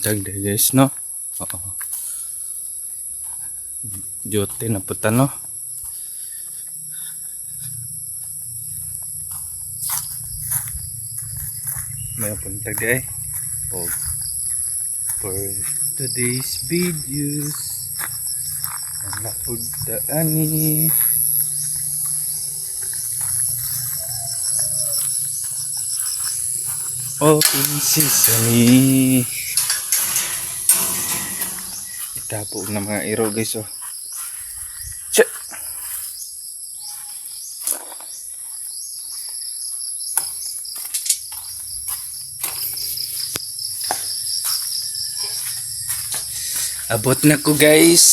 buntag de guys no. Oo. Jote na puta no. May buntag de. Oh. For today's videos napudda ani open sesame. Itapo na mga iro guys oh. Che. Abot na ko guys.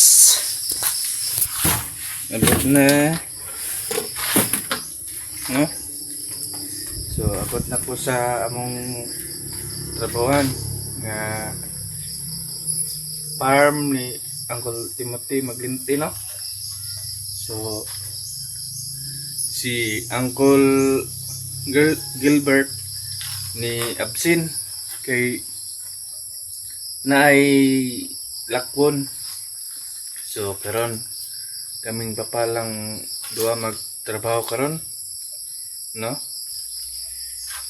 Abot na. No? So abot na ko sa among trabawan nga farm ni Uncle Timothy Maglinti no. So si Uncle Gilbert ni absin kay naay lakwon. So karon kaming papalang duha magtrabaho karon no.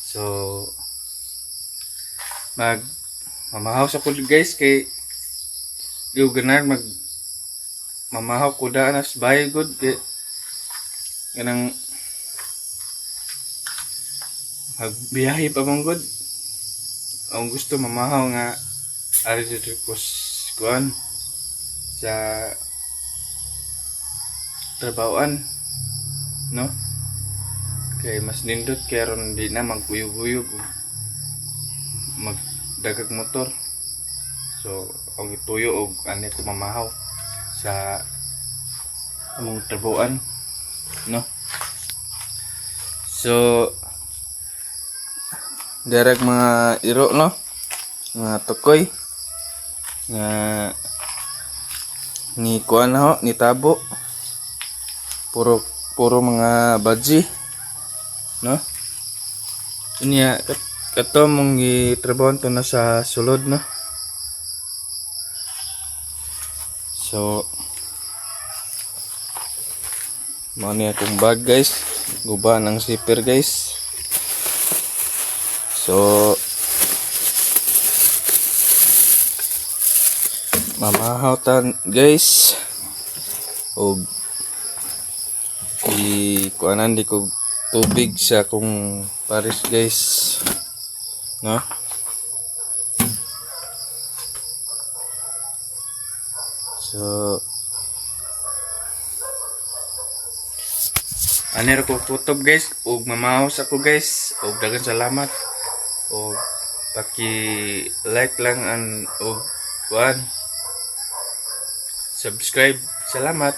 So mamahaw sa pud guys kay giuganan mamahaw ko daan as bahay good kay kanang magbiyahe pa mong good. Ang gusto mamahaw nga ari dito ko kuan sa trabahoan no. Kay mas nindot kay ron di na magkuyog-uyog magdagag motor. So ang ituyo og ani ko mamahaw sa among trabahoan no. So derek mga iro no, mga tukoy nga ni kuan ho ni tabo puro mga badji no. Inya kato mong gitrabahoan to na sa sulod no. So mao ni akong bag guys, guba ng zipper guys. So mamahaw tan guys og kuanan di ko tubig sa akong pares guys no. So ani ra ko kutob guys ug mamahaw sa ko guys ug daghang salamat ug paki-like lang ug kuan subscribe. Salamat.